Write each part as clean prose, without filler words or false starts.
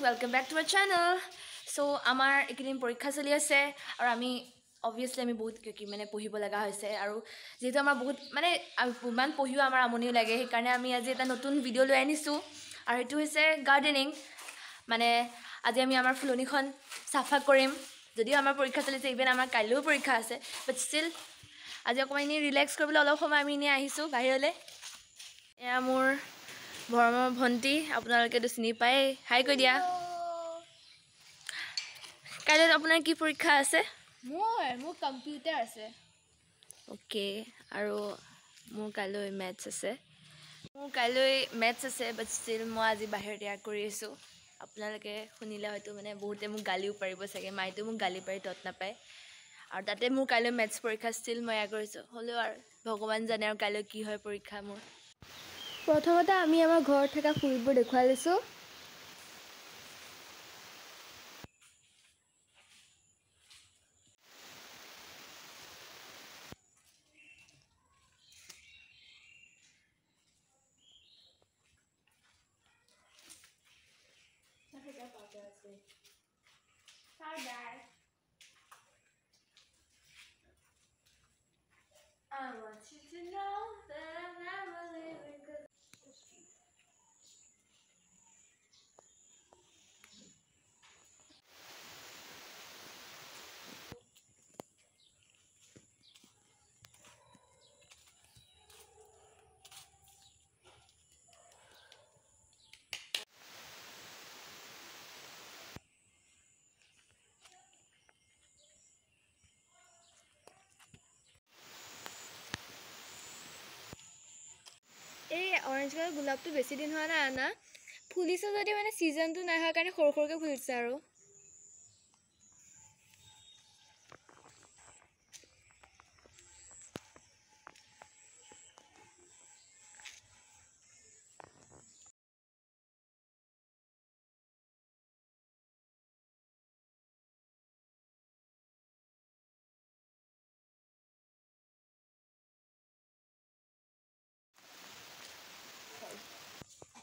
welcome back to our channel. So আমাৰ একদিন পৰীক্ষা চলি আছে আৰু আমি obviously আমি বহুত কি মানে পঢ়িব লগা হৈছে আৰু যেহেতু আমাৰ বহুত মানে ইমান পঢ়িও আমাৰ আমনি লাগে সেইকাৰণে আমি আজি এটা নতুন ভিডিও লৈ আনিছো আৰু এটো হৈছে গাৰ্ডেনিং মানে আজি আমি আমাৰ ফুলনিখন সাফা কৰিম যদিও আমাৰ পৰীক্ষা চলিছে ইভেন আমাৰ কাইলৈও পৰীক্ষা আছে বাট ষ্টিল আজি অকমান ইনি ৰিলেক্স কৰিবলৈ অলপ সময় আমি ইনি আহিছো বাহিৰলৈ এয়া মোৰ ভৰমৰ ভন্টি আপোনালোকে তো চিনি পায় হাই কৈ দিয়া কাইলৈ আপোনাৰ কি পৰীক্ষা আছে মোৰ কম্পিউটাৰ আছে ওকে আৰু মোৰ কাইলৈ মেথছ আছে বাট ষ্টিল মই আজি বাহিৰত এয়া কৰি আছোঁ আপোনালোকে শুনিলে হয়তো মানে বহুতে মোক গালিও পাৰিব চাগে মাইতো মোক গালি পাৰি তত নাপায় আৰু তাতে মোৰ কাইলৈ মেথছ পৰীক্ষা ষ্টিল মই এয়া কৰিছোঁ হ'লেও আৰু ভগৱান জানে আৰু কাইলৈ কি হয় পৰীক্ষা মোৰ প্ৰথমতে আমি আমাৰ ঘৰত থকা ফুলবোৰ দেখুৱাই লৈছোঁ I want you to know that I'm never leaving এই অৰেঞ্জ কালাৰ গোলাপটো বেছি দিন হোৱা নাই আনা ফুলিছে যদি মানে সিজনটো নাই হোৱাৰ কাৰণে সৰু সৰুকৈ ফুলিছে আৰু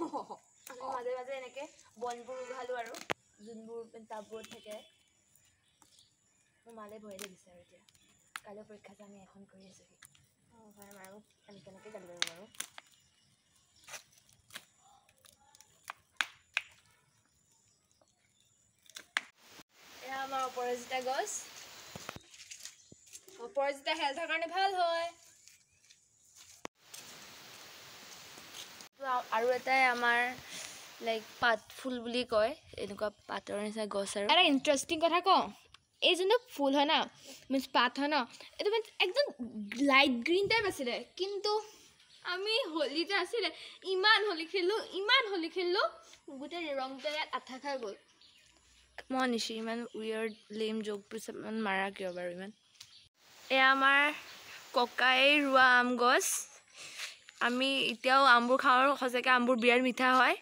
আমি মাজে মাজে এনেকৈ বনবোৰ উঘালোঁ আৰু যোনবোৰ টাববোৰত থাকে মোৰ মালে ভয় লাগিছে আৰু এতিয়া কাইলৈ পৰীক্ষাটো আমি এখন কৰি আছোঁহি অঁ হয় মাৰো আমি কেনেকৈ গালি পাৰিম বাৰু এয়া আমাৰ অপৰাজিতা গছ অপৰাজিতা হেল্থৰ কাৰণে ভাল হয় আৰু এটাই আমাৰ লাইক পাত ফুল বুলি কয় এনেকুৱা পাতৰ নিচিনা গছ আৰু এটা ইণ্টাৰেষ্টিং কথা কওঁ এই যোনটো ফুল হয় ন মিন্স পাত হয় ন এইটো মিন্স একদম লাইট গ্ৰীণ টাইপ আছিলে কিন্তু আমি হোলীতে আছিলে ইমান হোলী খেলিলোঁ গোটেই ৰংটো ইয়াত আঠা খাই গ'ল মই নিশ্চয় ইমান উইয়াৰ্ড লেম জোকবোৰ ইমান মাৰা কিয় বাৰু ইমান এয়া আমাৰ ককাই ৰোৱা আম গছ আমি এতিয়াও আমবোৰ খাওঁ সঁচাকৈ আমবোৰ বিৰাট মিঠা হয়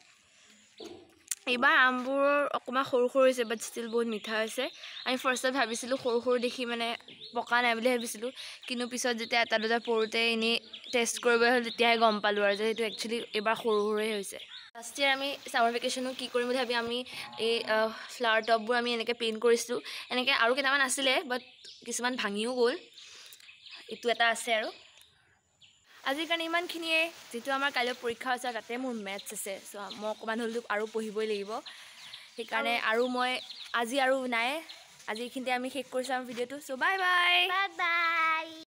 এইবাৰ আমবোৰ অকণমান সৰু হৈছে বাট ষ্টিল বহুত মিঠা হৈছে আমি ফাৰ্ষ্টত ভাবিছিলোঁ সৰু দেখি মানে পকা নাই বুলি ভাবিছিলোঁ কিন্তু পিছত যেতিয়া এটা দুটা পৰোঁতে এনেই টেষ্ট কৰিব হ'ল তেতিয়াহে গম পালোঁ আৰু যে সেইটো একচুৱেলি এইবাৰ সৰুৱে হৈছে লাষ্ট ইয়াৰ আমি ছামাৰ ভেকেশ্যনো কি কৰিম বুলি ভাবি আমি এই ফ্লাৱাৰ টপবোৰ আমি এনেকৈ পেইণ্ট কৰিছিলোঁ এনেকৈ আৰু কেইটামান আছিলে বাট কিছুমান ভাঙিও গ'ল এইটো এটা আছে আৰু আজিৰ কাৰণে ইমানখিনিয়ে যিটো আমাৰ কাইলৈ পৰীক্ষা আছে তাতে মোৰ মেথছ আছে চ' মই অকণমান হ'লেও আৰু পঢ়িবই লাগিব সেইকাৰণে আৰু মই আজি আৰু নাই আজি এইখিনিতে আমি শেষ কৰিছোঁ আমাৰ ভিডিঅ'টো চ' বাই বাই